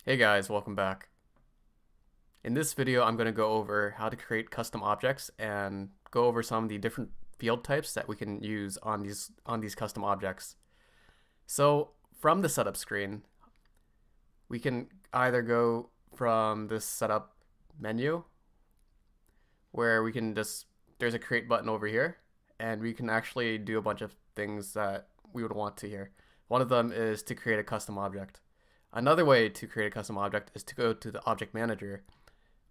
Hey guys, welcome back. In this video, I'm going to go over how to create custom objects and go over some of the different field types that we can use on these custom objects. So from the setup screen, we can either go from this setup menu where we can there's a create button over here, and we can actually do a bunch of things that we would want to here. One of them is to create a custom object. Another way to create a custom object is to go to the object manager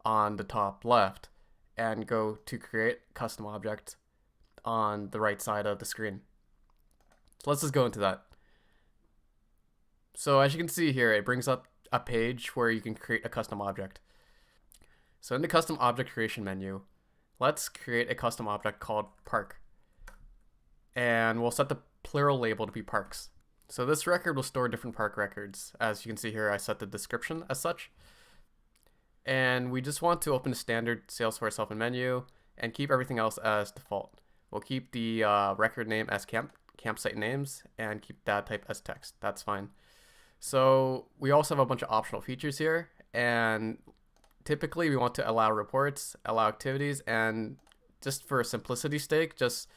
on the top left and go to create custom object on the right side of the screen. So let's just go into that. So as you can see here, it brings up a page where you can create a custom object. So in the custom object creation menu, let's create a custom object called park. And we'll set the plural label to be parks. So this record will store different park records. As you can see here, I set the description as such. And we just want to open a standard Salesforce help menu and keep everything else as default. We'll keep the record name as campsite names and keep data type as text. That's fine. So we also have a bunch of optional features here, and typically we want to allow reports, allow activities, and just for simplicity's sake, just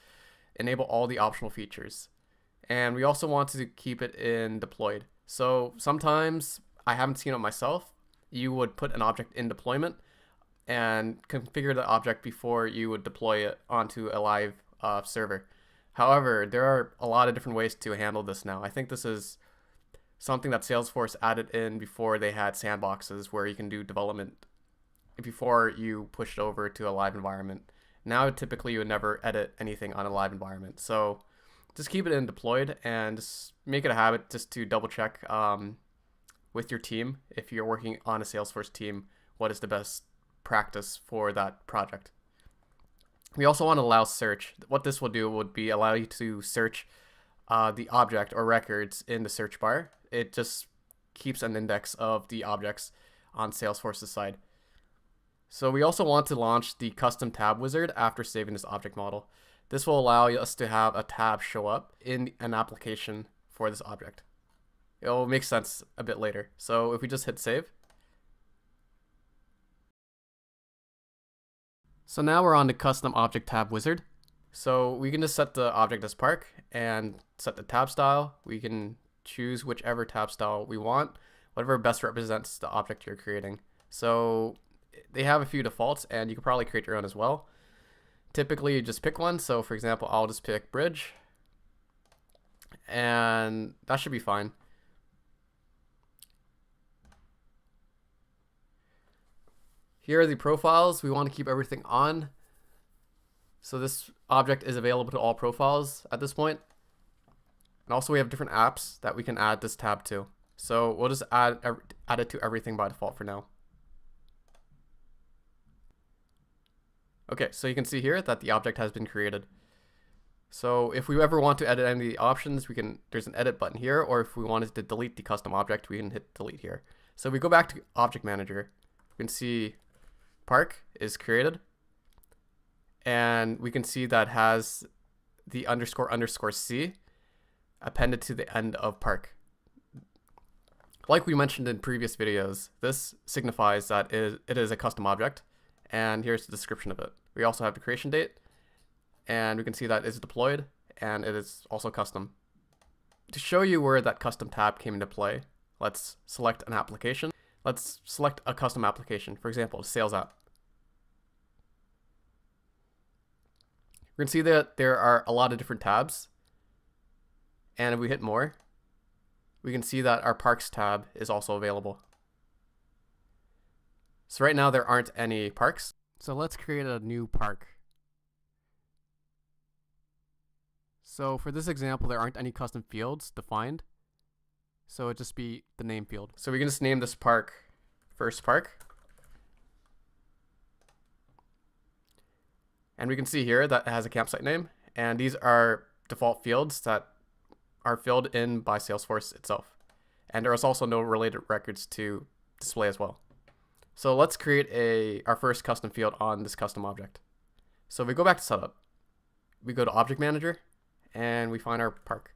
enable all the optional features. And we also want to keep it in deployed. So sometimes, I haven't seen it myself, you would put an object in deployment and configure the object before you would deploy it onto a live server. However, there are a lot of different ways to handle this now. I think this is something that Salesforce added in before they had sandboxes where you can do development before you push it over to a live environment. Now, typically, you would never edit anything on a live environment. So just keep it in deployed and just make it a habit just to double check with your team, if you're working on a Salesforce team, what is the best practice for that project. We also want to allow search. What this will do would be allow you to search the object or records in the search bar. It just keeps an index of the objects on Salesforce's side. So we also want to launch the custom tab wizard after saving this object model. This will allow us to have a tab show up in an application for this object. It'll make sense a bit later. So if we just hit save. So now we're on the custom object tab wizard. So we can just set the object as park and set the tab style. We can choose whichever tab style we want, whatever best represents the object you're creating. So they have a few defaults, and you can probably create your own as well. Typically you just pick one. So for example, I'll just pick bridge, and that should be fine. Here are the profiles. We want to keep everything on. So this object is available to all profiles at this point. And also we have different apps that we can add this tab to. So we'll just add it to everything by default for now. Okay, so you can see here that the object has been created. So if we ever want to edit any of the options, there's an edit button here, or if we wanted to delete the custom object, we can hit delete here. So if we go back to object manager, we can see park is created, and we can see that has the __c appended to the end of park. Like we mentioned in previous videos, this signifies that it is a custom object, and here's the description of it. We also have the creation date, and we can see that it's deployed, and it is also custom. To show you where that custom tab came into play, let's select an application. Let's select a custom application, for example, a sales app. We can see that there are a lot of different tabs, and if we hit more, we can see that our parks tab is also available. So right now there aren't any parks, so let's create a new park. So for this example, there aren't any custom fields defined, so it'd just be the name field. So we can just name this park first park. And we can see here that it has a campsite name, and these are default fields that are filled in by Salesforce itself. And there is also no related records to display as well. So let's create our first custom field on this custom object. So if we go back to setup, we go to object manager, and we find our park.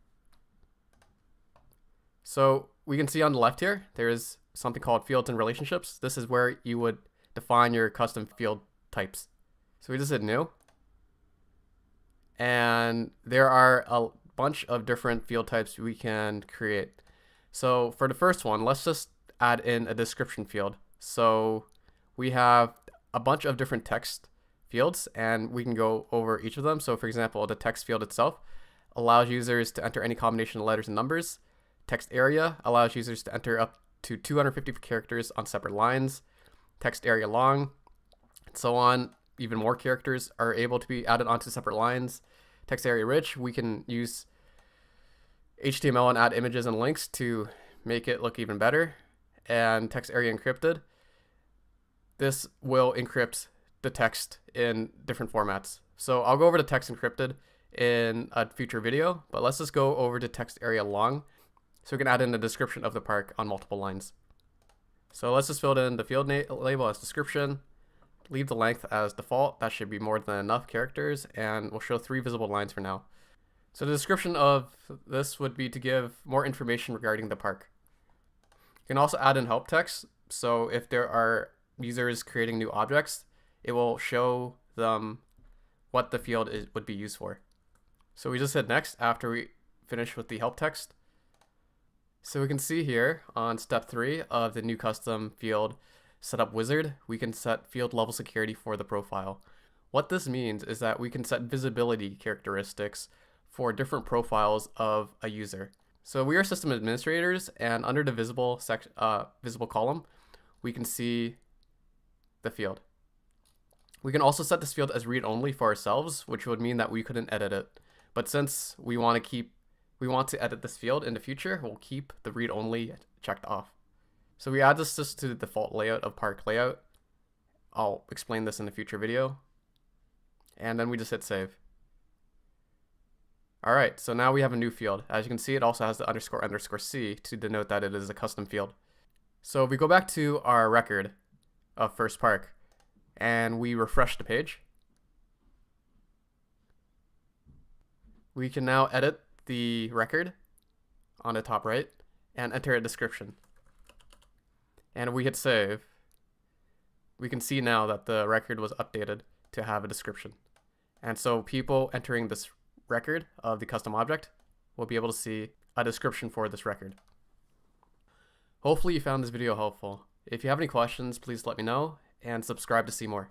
So we can see on the left here, there is something called fields and relationships. This is where you would define your custom field types. So we just hit new. And there are a bunch of different field types we can create. So for the first one, let's just add in a description field. So we have a bunch of different text fields and we can go over each of them. So for example, the text field itself allows users to enter any combination of letters and numbers. Text area allows users to enter up to 250 characters on separate lines. Text area long, and so on. Even more characters are able to be added onto separate lines. Text area rich, we can use HTML and add images and links to make it look even better. And text area encrypted, this will encrypt the text in different formats. So I'll go over to text encrypted in a future video, but let's just go over to text area long so we can add in the description of the park on multiple lines. So let's just fill in the field label as description, leave the length as default. That should be more than enough characters, and we'll show 3 visible lines for now. So the description of this would be to give more information regarding the park. You can also add in help text. So if there are users creating new objects, it will show them what the field would be used for. So we just hit next after we finish with the help text. So we can see here on step 3 of the new custom field setup wizard, we can set field level security for the profile. What this means is that we can set visibility characteristics for different profiles of a user. So we are system administrators, and under the visible column, we can see the field. We can also set this field as read-only for ourselves, which would mean that we couldn't edit it. But since we want to edit this field in the future, we'll keep the read-only checked off. So we add this just to the default layout of park layout. I'll explain this in a future video. And then we just hit save. All right, so now we have a new field. As you can see, it also has the __C to denote that it is a custom field. So if we go back to our record of first park and we refresh the page, we can now edit the record on the top right and enter a description. And if we hit save, we can see now that the record was updated to have a description. And so people entering this record of the custom object will be able to see a description for this record. Hopefully you found this video helpful. If you have any questions, please let me know and subscribe to see more.